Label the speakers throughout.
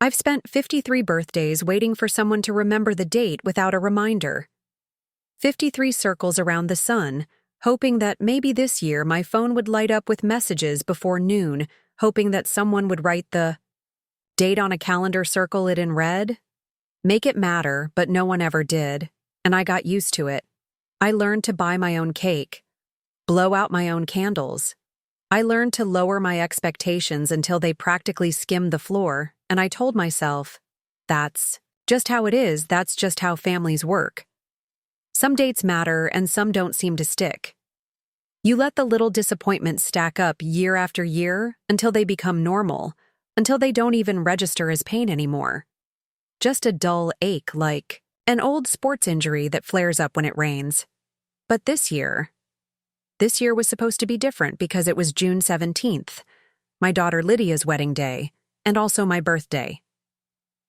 Speaker 1: I've spent 53 birthdays waiting for someone to remember the date without a reminder. 53 circles around the sun, hoping that maybe this year my phone would light up with messages before noon, hoping that someone would write the date on a calendar, circle it in red. Make it matter, but no one ever did, and I got used to it. I learned to buy my own cake, blow out my own candles. I learned to lower my expectations until they practically skimmed the floor, and I told myself, that's just how it is, that's just how families work. Some dates matter and some don't seem to stick. You let the little disappointments stack up year after year until they become normal, until they don't even register as pain anymore. Just a dull ache like an old sports injury that flares up when it rains. But this year was supposed to be different because it was June 17th, my daughter Lydia's wedding day, and also my birthday.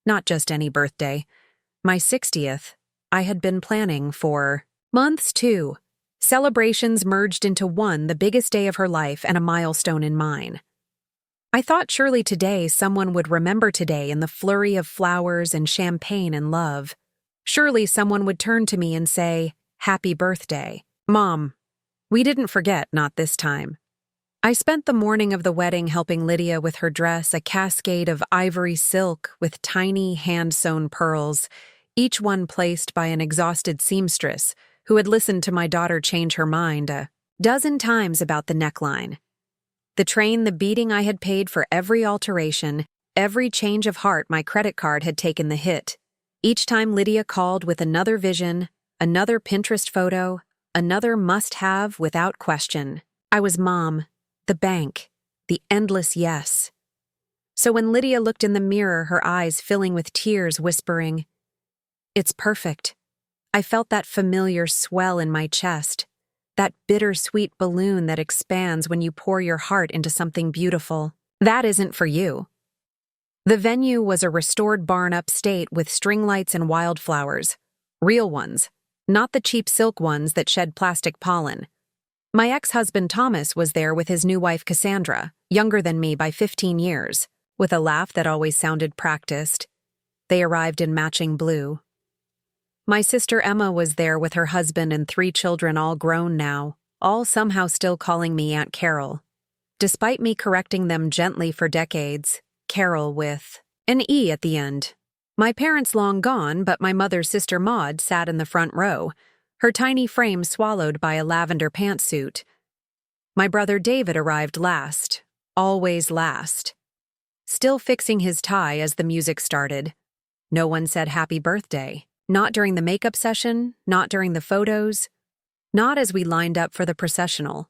Speaker 1: Not just any birthday, my 60th. I had been planning for months too. Celebrations merged into one, the biggest day of her life and a milestone in mine. I thought surely today someone would remember today in the flurry of flowers and champagne and love. Surely someone would turn to me and say, "Happy birthday." Mom, we didn't forget, not this time. I spent the morning of the wedding helping Lydia with her dress, a cascade of ivory silk with tiny hand-sewn pearls, each one placed by an exhausted seamstress who had listened to my daughter change her mind a dozen times about the neckline. The train, the beating I had paid for every alteration, every change of heart my credit card had taken the hit. Each time Lydia called with another vision, another Pinterest photo, another must-have without question. I was mom, the bank, the endless yes. So when Lydia looked in the mirror, her eyes filling with tears, whispering, "It's perfect," I felt that familiar swell in my chest, that bittersweet balloon that expands when you pour your heart into something beautiful. That isn't for you. The venue was a restored barn upstate with string lights and wildflowers. Real ones, not the cheap silk ones that shed plastic pollen. My ex-husband Thomas was there with his new wife Cassandra, younger than me by 15 years, with a laugh that always sounded practiced. They arrived in matching blue. My sister Emma was there with her husband and 3 children, all grown now, all somehow still calling me Aunt Carol. Despite me correcting them gently for decades, Carol with an E at the end. My parents long gone, but my mother's sister Maud sat in the front row, her tiny frame swallowed by a lavender pantsuit. My brother David arrived last, always last. Still fixing his tie as the music started. No one said happy birthday. Not during the makeup session, not during the photos, not as we lined up for the processional,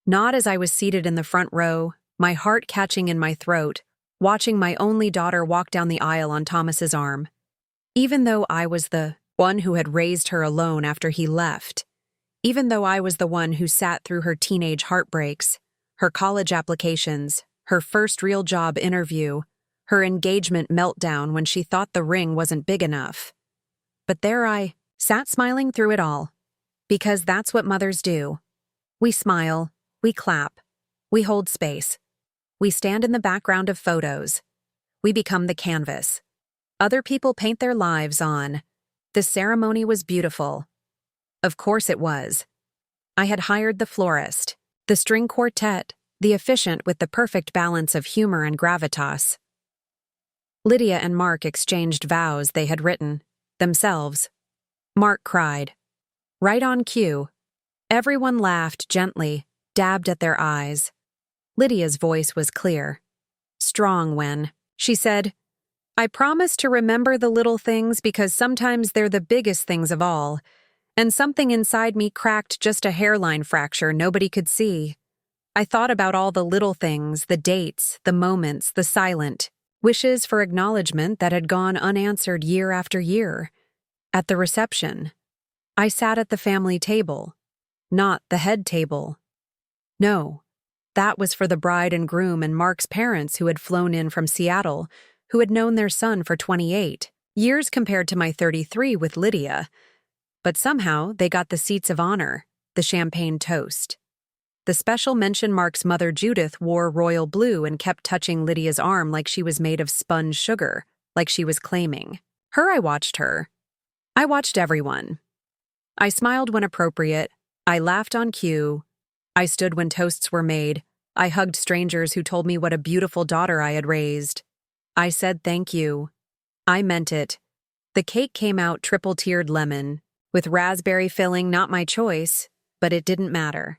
Speaker 1: not as I was seated in the front row, my heart catching in my throat, watching my only daughter walk down the aisle on Thomas's arm. Even though I was the one who had raised her alone after he left, even though I was the one who sat through her teenage heartbreaks, her college applications, her first real job interview, her engagement meltdown when she thought the ring wasn't big enough. But there I sat smiling through it all, because that's what mothers do. We smile, we clap, we hold space. We stand in the background of photos. We become the canvas. Other people paint their lives on. The ceremony was beautiful. Of course it was. I had hired the florist, the string quartet, the efficient with the perfect balance of humor and gravitas. Lydia and Mark exchanged vows they had written themselves. Mark cried. Right on cue. Everyone laughed gently, dabbed at their eyes. Lydia's voice was clear, strong when she said, "I promise to remember the little things because sometimes they're the biggest things of all." And something inside me cracked just a hairline fracture nobody could see. I thought about all the little things, the dates, the moments, the silent wishes for acknowledgement that had gone unanswered year after year. At the reception, I sat at the family table, not the head table. No, that was for the bride and groom and Mark's parents who had flown in from Seattle, who had known their son for 28 years compared to my 33 with Lydia. But somehow they got the seats of honor, the champagne toast. The special mention Mark's mother Judith wore royal blue and kept touching Lydia's arm like she was made of sponge sugar, like she was claiming. I watched her. I watched everyone. I smiled when appropriate. I laughed on cue. I stood when toasts were made. I hugged strangers who told me what a beautiful daughter I had raised. I said thank you. I meant it. The cake came out triple-tiered lemon, with raspberry filling, not my choice, but it didn't matter.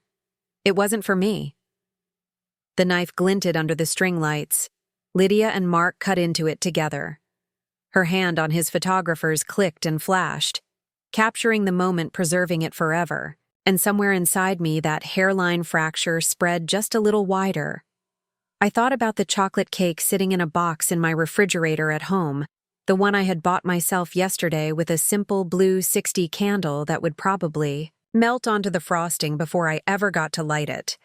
Speaker 1: It wasn't for me. The knife glinted under the string lights. Lydia and Mark cut into it together. Her hand on his photographer's clicked and flashed, capturing the moment, preserving it forever. And somewhere inside me, that hairline fracture spread just a little wider. I thought about the chocolate cake sitting in a box in my refrigerator at home, the one I had bought myself yesterday with a simple blue 60 candle that would probably melt onto the frosting before I ever got to light it.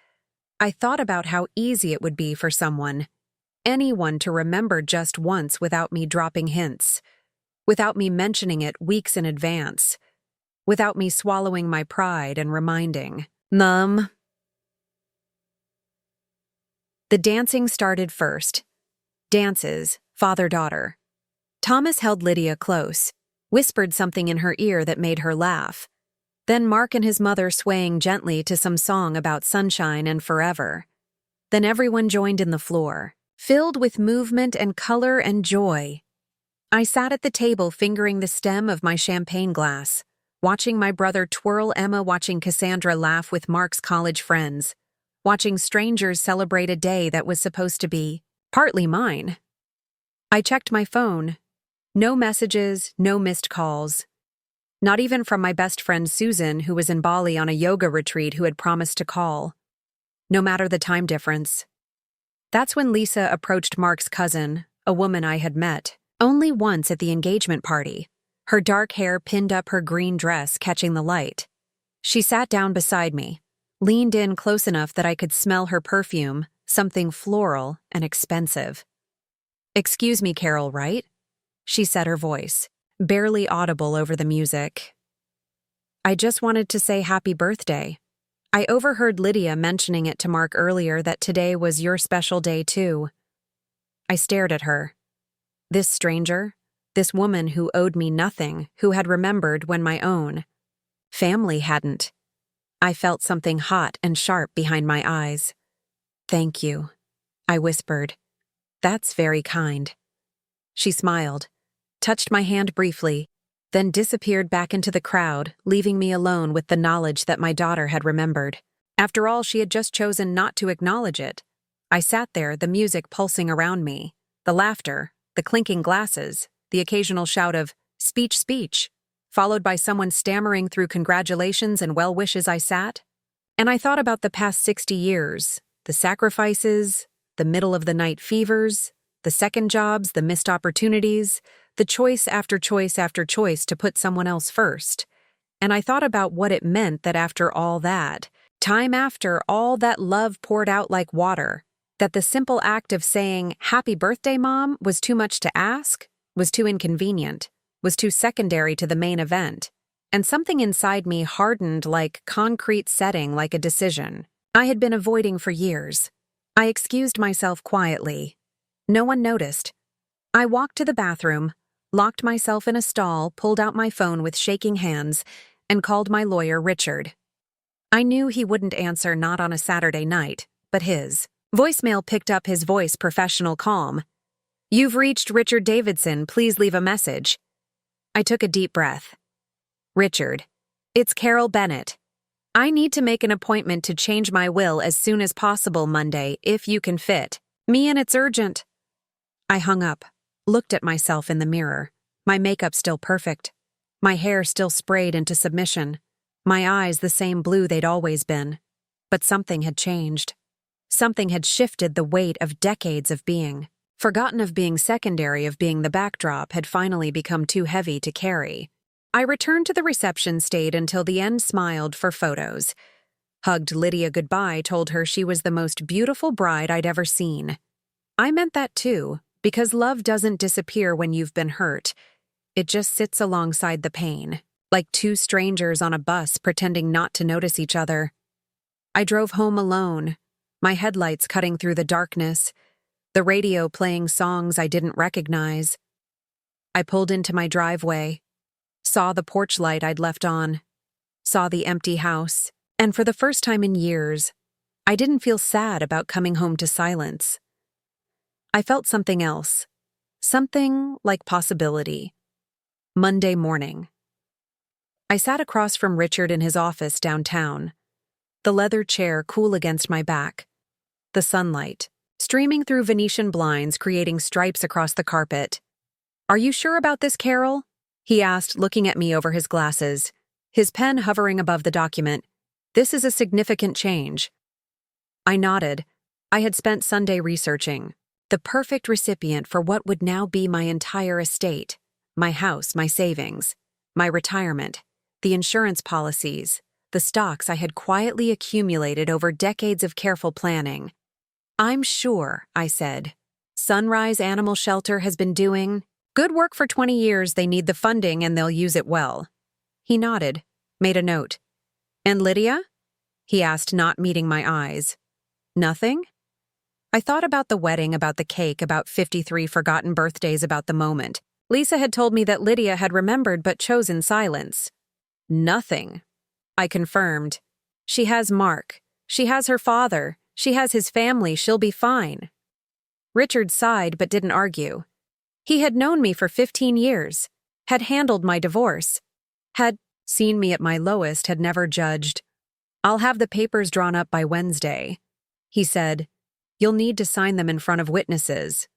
Speaker 1: I thought about how easy it would be for anyone to remember just once without me dropping hints, without me mentioning it weeks in advance, without me swallowing my pride and reminding. The dancing started first. Dances, father-daughter. Thomas held Lydia close, whispered something in her ear that made her laugh. Then Mark and his mother swaying gently to some song about sunshine and forever. Then everyone joined in the floor, filled with movement and color and joy. I sat at the table fingering the stem of my champagne glass, watching my brother twirl Emma, watching Cassandra laugh with Mark's college friends, watching strangers celebrate a day that was supposed to be partly mine. I checked my phone. No messages, no missed calls. Not even from my best friend Susan, who was in Bali on a yoga retreat, who had promised to call. No matter the time difference. That's when Lisa approached Mark's cousin, a woman I had met only once at the engagement party, her dark hair pinned up her green dress catching the light. She sat down beside me, leaned in close enough that I could smell her perfume, something floral and expensive. "Excuse me, Carol, right?" she said, her voice barely audible over the music. "I just wanted to say happy birthday. I overheard Lydia mentioning it to Mark earlier, that today was your special day too." I stared at her. This stranger, this woman who owed me nothing, who had remembered when my own family hadn't. I felt something hot and sharp behind my eyes. "Thank you," I whispered. "That's very kind." She smiled, touched my hand briefly, then disappeared back into the crowd, leaving me alone with the knowledge that my daughter had remembered. After all, she had just chosen not to acknowledge it. I sat there, the music pulsing around me, the laughter, the clinking glasses, the occasional shout of "speech, speech," followed by someone stammering through congratulations and well wishes. I sat, and I thought about the past 60 years, the sacrifices, the middle-of-the-night fevers, the second jobs, the missed opportunities, the choice after choice after choice to put someone else first. And I thought about what it meant that after all that, time after all that love poured out like water, that the simple act of saying, "Happy birthday, Mom," was too much to ask, was too inconvenient, was too secondary to the main event. And something inside me hardened like concrete setting, like a decision I had been avoiding for years. I excused myself quietly. No one noticed. I walked to the bathroom, locked myself in a stall, pulled out my phone with shaking hands, and called my lawyer, Richard. I knew he wouldn't answer, not on a Saturday night, but his voicemail picked up his voice, professional calm. "You've reached Richard Davidson, please leave a message." I took a deep breath. "Richard, it's Carol Bennett. I need to make an appointment to change my will as soon as possible Monday, if you can fit me, and it's urgent." I hung up, looked at myself in the mirror, my makeup still perfect, my hair still sprayed into submission, my eyes the same blue they'd always been. But something had changed. Something had shifted. The weight of decades of being, forgotten of being secondary, of being the backdrop, had finally become too heavy to carry. I returned to the reception, stayed until the end, smiled for photos, hugged Lydia goodbye, told her she was the most beautiful bride I'd ever seen. I meant that too, because love doesn't disappear when you've been hurt. It just sits alongside the pain, like two strangers on a bus pretending not to notice each other. I drove home alone, my headlights cutting through the darkness, the radio playing songs I didn't recognize. I pulled into my driveway, saw the porch light I'd left on, saw the empty house, and for the first time in years, I didn't feel sad about coming home to silence. I felt something else, something like possibility. Monday morning. I sat across from Richard in his office downtown, the leather chair cool against my back, the sunlight streaming through Venetian blinds creating stripes across the carpet. "Are you sure about this, Carol?" he asked, looking at me over his glasses, his pen hovering above the document. "This is a significant change." I nodded. I had spent Sunday researching, the perfect recipient for what would now be my entire estate, my house, my savings, my retirement, the insurance policies, the stocks I had quietly accumulated over decades of careful planning. "I'm sure," I said. "Sunrise Animal Shelter has been doing good work for 20 years. They need the funding and they'll use it well." He nodded, made a note. "And Lydia?" he asked, not meeting my eyes. "Nothing?" I thought about the wedding, about the cake, about 53 forgotten birthdays, about the moment. Lisa had told me that Lydia had remembered but chosen silence. "Nothing," I confirmed. "She has Mark. She has her father. She has his family. She'll be fine." Richard sighed but didn't argue. He had known me for 15 years, had handled my divorce, had seen me at my lowest, had never judged. "I'll have the papers drawn up by Wednesday," he said. "You'll need to sign them in front of witnesses."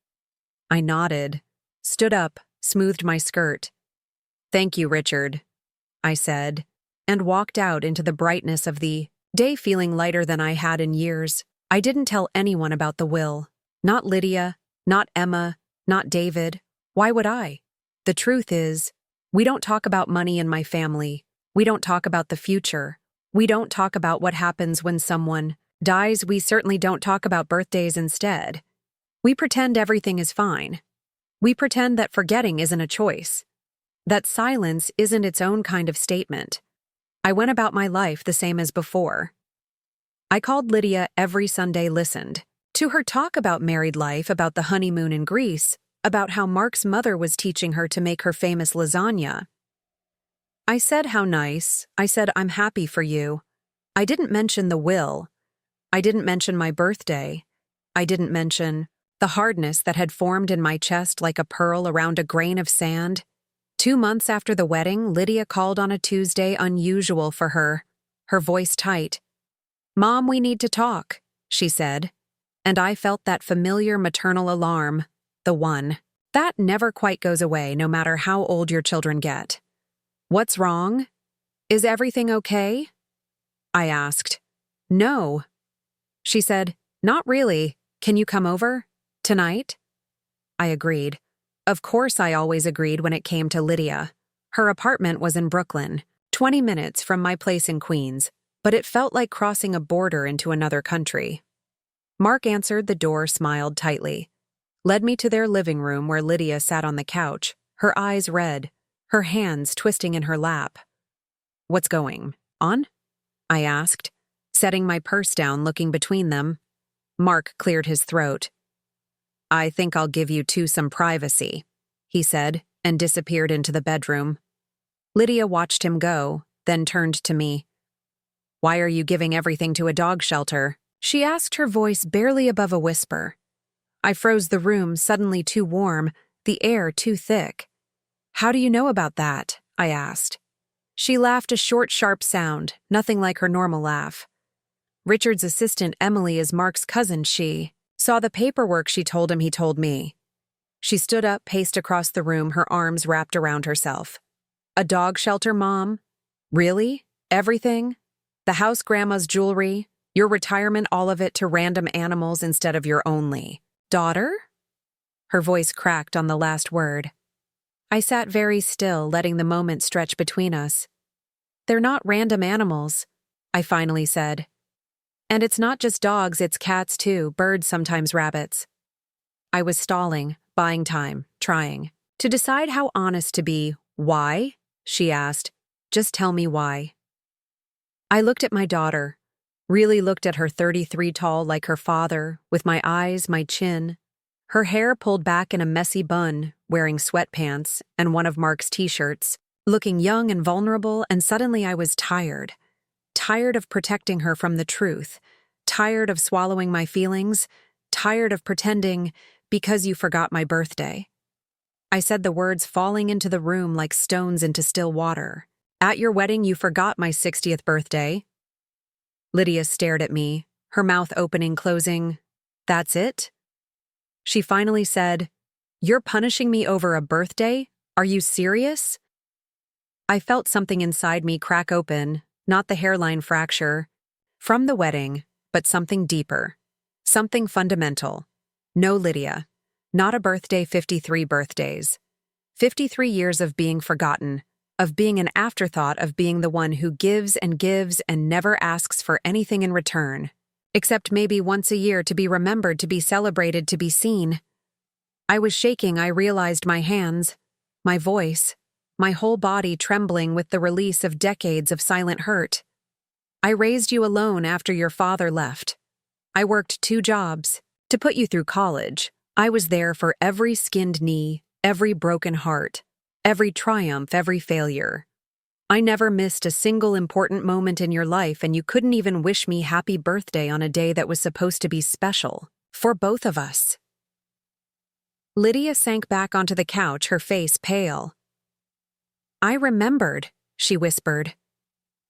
Speaker 1: I nodded, stood up, smoothed my skirt. "Thank you, Richard," I said, and walked out into the brightness of the day, feeling lighter than I had in years. I didn't tell anyone about the will. Not Lydia, not Emma, not David. Why would I? The truth is, we don't talk about money in my family. We don't talk about the future. We don't talk about what happens when someone dies. We certainly don't talk about birthdays instead. We pretend everything is fine. We pretend that forgetting isn't a choice, that silence isn't its own kind of statement. I went about my life the same as before. I called Lydia every Sunday, listened to her talk about married life, about the honeymoon in Greece, about how Mark's mother was teaching her to make her famous lasagna. I said how nice. I said I'm happy for you. I didn't mention the will. I didn't mention my birthday. I didn't mention the hardness that had formed in my chest like a pearl around a grain of sand. 2 months after the wedding, Lydia called on a Tuesday, unusual for her, her voice tight. "Mom, we need to talk," she said, and I felt that familiar maternal alarm, the one that never quite goes away no matter how old your children get. "What's wrong? Is everything okay?" I asked. "No." She said, "Not really. Can you come over? Tonight?" I agreed. Of course I always agreed when it came to Lydia. Her apartment was in Brooklyn, 20 minutes from my place in Queens, but it felt like crossing a border into another country. Mark answered the door, smiled tightly, led me to their living room where Lydia sat on the couch, her eyes red, her hands twisting in her lap. "What's going on?" I asked, setting my purse down, looking between them. Mark cleared his throat. "I think I'll give you two some privacy," he said, and disappeared into the bedroom. Lydia watched him go, then turned to me. "Why are you giving everything to a dog shelter?" she asked, her voice barely above a whisper. I froze, the room suddenly too warm, the air too thick. "How do you know about that?" I asked. She laughed, a short, sharp sound, nothing like her normal laugh. "Richard's assistant, Emily, is Mark's cousin. She saw the paperwork. She told him, he told me." She stood up, paced across the room, her arms wrapped around herself. "A dog shelter, Mom? Really? Everything? The house, Grandma's jewelry, your retirement, all of it to random animals instead of your only daughter?" Her voice cracked on the last word. I sat very still, letting the moment stretch between us. "They're not random animals," I finally said. "And it's not just dogs, it's cats too, birds, sometimes rabbits." I was stalling, buying time, trying to decide how honest to be. "Why?" she asked. "Just tell me why." I looked at my daughter, Really looked at her 33 tall like her father, with my eyes, my chin. Her hair pulled back in a messy bun, wearing sweatpants and one of Mark's t-shirts, looking young and vulnerable, and suddenly I was tired. Tired of protecting her from the truth. Tired of swallowing my feelings. Tired of pretending, because you forgot my birthday. I said the words falling into the room like stones into still water. At your wedding, you forgot my 60th birthday. Lydia stared at me, her mouth opening, closing. That's it? She finally said, "You're punishing me over a birthday? Are you serious?" I felt something inside me crack open, not the hairline fracture, from the wedding, but something deeper. Something fundamental. No, Lydia. Not a birthday, 53 birthdays. 53 years of being forgotten, of being an afterthought, of being the one who gives and never asks for anything in return, except maybe once a year to be remembered, to be celebrated, to be seen. I was shaking. I realized my hands, my voice, my whole body trembling with the release of decades of silent hurt. I raised you alone after your father left. I worked 2 jobs to put you through college. I was there for every skinned knee, every broken heart, every triumph, every failure. I never missed a single important moment in your life, and you couldn't even wish me happy birthday on a day that was supposed to be special for both of us. Lydia sank back onto the couch, her face pale. I remembered, she whispered.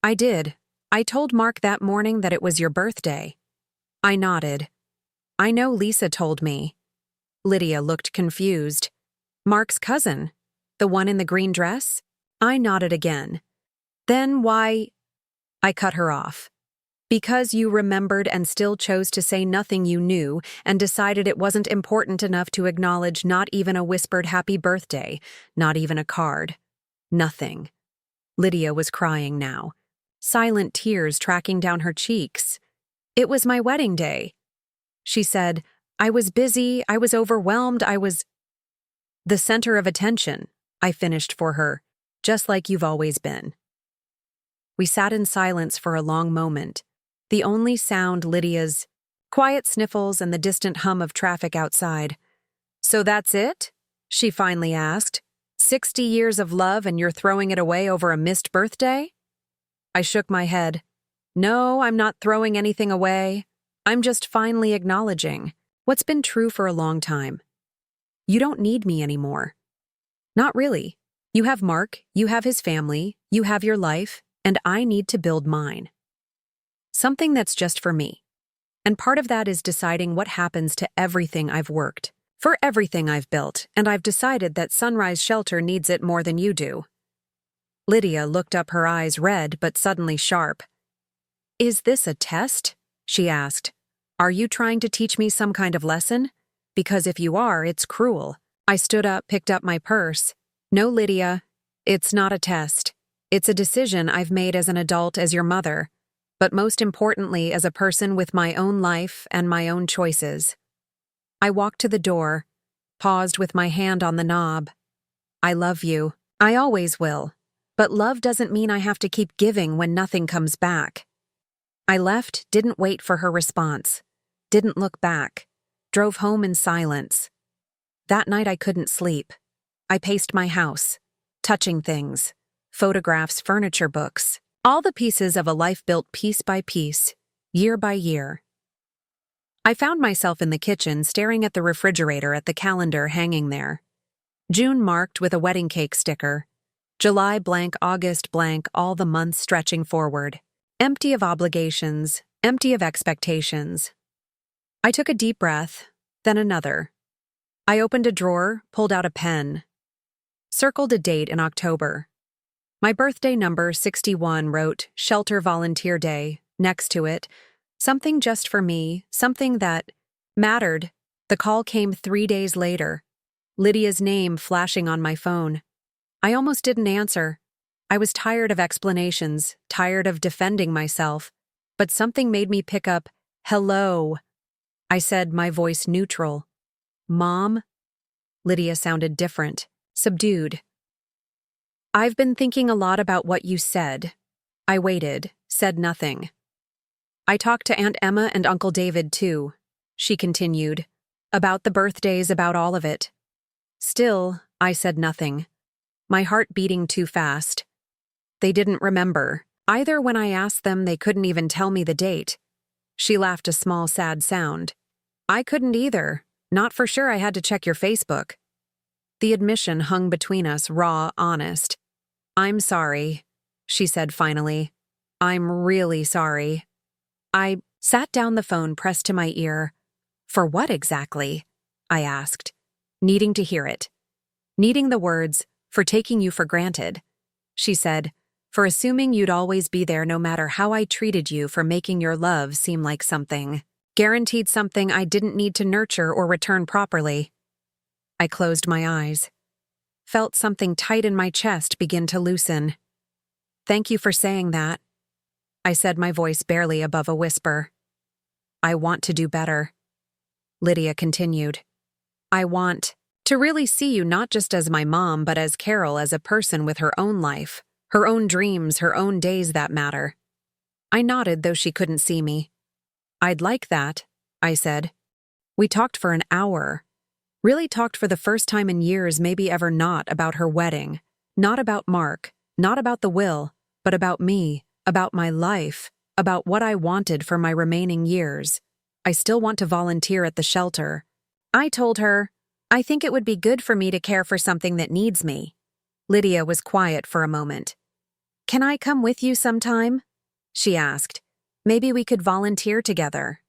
Speaker 1: I did. I told Mark that morning that it was your birthday. I nodded. I know Lisa told me. Lydia looked confused. Mark's cousin? The one in the green dress? I nodded again. Then why? I cut her off. Because you remembered and still chose to say nothing you knew and decided it wasn't important enough to acknowledge not even a whispered happy birthday, not even a card. Nothing. Lydia was crying now. Silent tears tracking down her cheeks. It was my wedding day. She said, I was busy, I was overwhelmed, I was the center of attention, I finished for her, just like you've always been. We sat in silence for a long moment, the only sound Lydia's quiet sniffles and the distant hum of traffic outside. So that's it? She finally asked. 60 years of love and you're throwing it away over a missed birthday? I shook my head. No, I'm not throwing anything away. I'm just finally acknowledging what's been true for a long time. You don't need me anymore. Not really. You have Mark, you have his family, you have your life, and I need to build mine. Something that's just for me. And part of that is deciding what happens to everything I've worked, for everything I've built, and I've decided that Sunrise Shelter needs it more than you do. Lydia looked up, her eyes red but suddenly sharp. Is this a test? She asked. Are you trying to teach me some kind of lesson? Because if you are, it's cruel. I stood up, picked up my purse. No, Lydia, it's not a test. It's a decision I've made as an adult, as your mother, but most importantly as a person with my own life and my own choices. I walked to the door, paused with my hand on the knob. I love you. I always will. But love doesn't mean I have to keep giving when nothing comes back. I left, didn't wait for her response, didn't look back, drove home in silence. That night I couldn't sleep. I paced my house, touching things, photographs, furniture, books, all the pieces of a life built piece by piece, year by year. I found myself in the kitchen staring at the refrigerator, at the calendar hanging there. June marked with a wedding cake sticker. July blank, August blank, all the months stretching forward. Empty of obligations, empty of expectations. I took a deep breath, then another. I opened a drawer, pulled out a pen. Circled a date in October. My birthday number 61, wrote Shelter Volunteer Day next to it. Something just for me, something that mattered. The call came 3 days later. Lydia's name flashing on my phone. I almost didn't answer. I was tired of explanations, tired of defending myself, but something made me pick up, hello. I said, my voice neutral. Mom? Lydia sounded different, subdued. I've been thinking a lot about what you said. I waited, said nothing. I talked to Aunt Emma and Uncle David, too, she continued. About the birthdays, about all of it. Still, I said nothing. My heart beating too fast. They didn't remember. Either when I asked them, they couldn't even tell me the date. She laughed a small, sad sound. I couldn't either. Not for sure. I had to check your Facebook. The admission hung between us, raw, honest. I'm sorry, she said finally. I'm really sorry. I sat down, the phone pressed to my ear. For what exactly? I asked, needing to hear it. Needing the words, for taking you for granted. She said, for assuming you'd always be there no matter how I treated you, for making your love seem like something. Guaranteed something I didn't need to nurture or return properly. I closed my eyes. Felt something tight in my chest begin to loosen. Thank you for saying that, I said, my voice barely above a whisper. I want to do better. Lydia continued. I want to really see you not just as my mom, but as Carol, as a person with her own life, her own dreams, her own days that matter. I nodded, though she couldn't see me. I'd like that, I said. We talked for an hour. Really talked for the first time in years, maybe ever not, about her wedding. Not about Mark, not about the will, but about me, about my life, about what I wanted for my remaining years. I still want to volunteer at the shelter. I told her, I think it would be good for me to care for something that needs me. Lydia was quiet for a moment. Can I come with you sometime? She asked. Maybe we could volunteer together.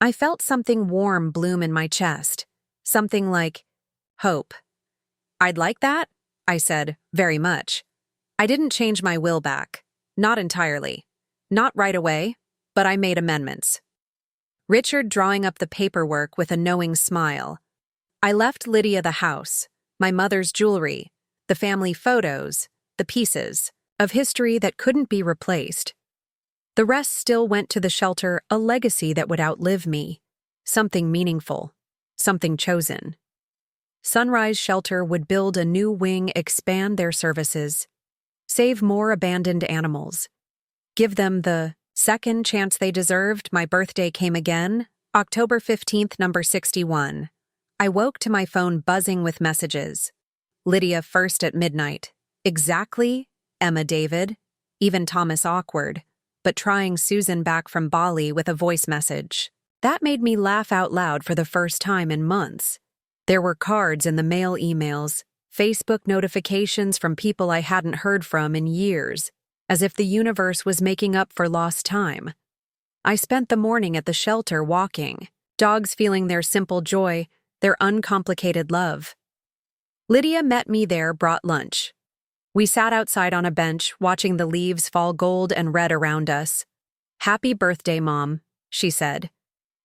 Speaker 1: I felt something warm bloom in my chest. Something like hope. I'd like that, I said, very much. I didn't change my will back. Not entirely. Not right away, but I made amendments. Richard drawing up the paperwork with a knowing smile. I left Lydia the house, my mother's jewelry, the family photos, the pieces of history that couldn't be replaced. The rest still went to the shelter, a legacy that would outlive me, something meaningful, something chosen. Sunrise Shelter would build a new wing, expand their services, save more abandoned animals, give them the second chance they deserved. My birthday came again, October 15th, number 61. I woke to my phone buzzing with messages. Lydia first at midnight. Exactly, Emma David. Even Thomas awkward, but trying Susan back from Bali with a voice message. That made me laugh out loud for the first time in months. There were cards in the mail, emails, Facebook notifications from people I hadn't heard from in years, as if the universe was making up for lost time. I spent the morning at the shelter walking, dogs feeling their simple joy, their uncomplicated love. Lydia met me there, brought lunch. We sat outside on a bench, watching the leaves fall gold and red around us. Happy birthday, Mom, she said.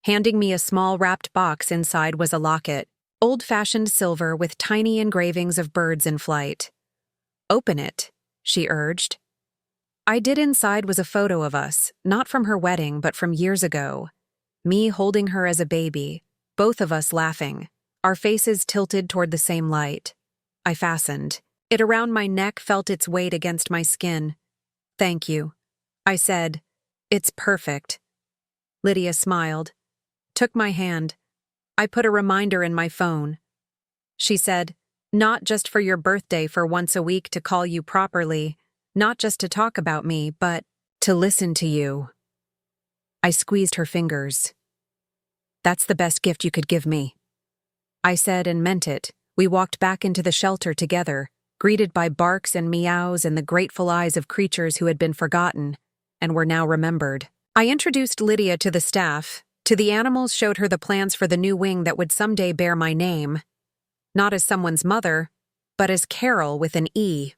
Speaker 1: Handing me a small wrapped box. Inside was a locket, old-fashioned silver with tiny engravings of birds in flight. Open it, she urged. I did. Inside was a photo of us, not from her wedding, but from years ago. Me holding her as a baby, both of us laughing, our faces tilted toward the same light. I fastened it around my neck, felt its weight against my skin. Thank you, I said. It's perfect. Lydia smiled, took my hand. I put a reminder in my phone. She said, not just for your birthday, for once a week to call you properly, not just to talk about me, but to listen to you. I squeezed her fingers. That's the best gift you could give me, I said, and meant it. We walked back into the shelter together, greeted by barks and meows and the grateful eyes of creatures who had been forgotten and were now remembered. I introduced Lydia to the staff, to the animals, showed her the plans for the new wing that would someday bear my name, not as someone's mother, but as Carol with an E.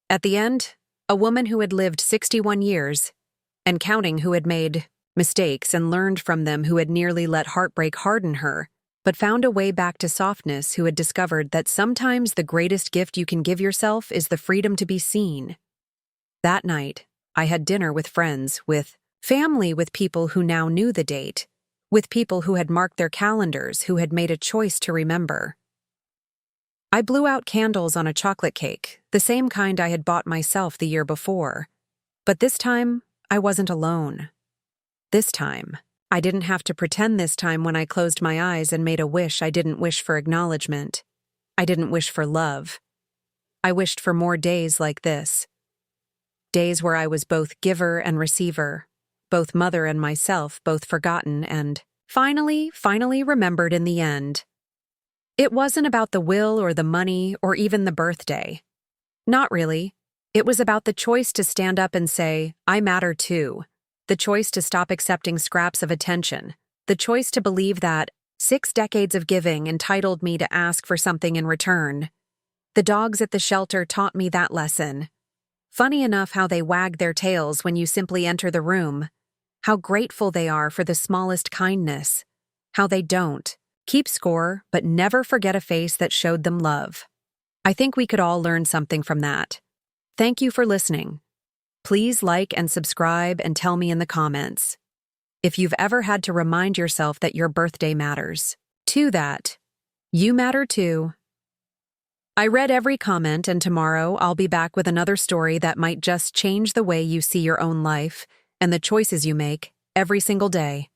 Speaker 1: At the end, a woman who had lived 61 years, and counting, who had made mistakes and learned from them, who had nearly let heartbreak harden her, but found a way back to softness, who had discovered that sometimes the greatest gift you can give yourself is the freedom to be seen. That night, I had dinner with friends, with family, with people who now knew the date, with people who had marked their calendars, who had made a choice to remember. I blew out candles on a chocolate cake, the same kind I had bought myself the year before. But this time, I wasn't alone. This time. I didn't have to pretend this time when I closed my eyes and made a wish. I didn't wish for acknowledgement. I didn't wish for love. I wished for more days like this. Days where I was both giver and receiver, both mother and myself, both forgotten and finally remembered in the end. It wasn't about the will or the money or even the birthday. Not really. It was about the choice to stand up and say, I matter too. The choice to stop accepting scraps of attention. The choice to believe that 6 decades of giving entitled me to ask for something in return. The dogs at the shelter taught me that lesson. Funny enough how they wag their tails when you simply enter the room. How grateful they are for the smallest kindness. How they don't keep score but never forget a face that showed them love. I think we could all learn something from that. Thank you for listening. Please like and subscribe and tell me in the comments if you've ever had to remind yourself that your birthday matters. To that, you matter too. I read every comment, and tomorrow I'll be back with another story that might just change the way you see your own life and the choices you make every single day.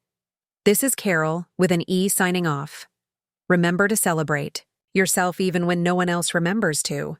Speaker 1: This is Carol with an E signing off. Remember to celebrate yourself even when no one else remembers to.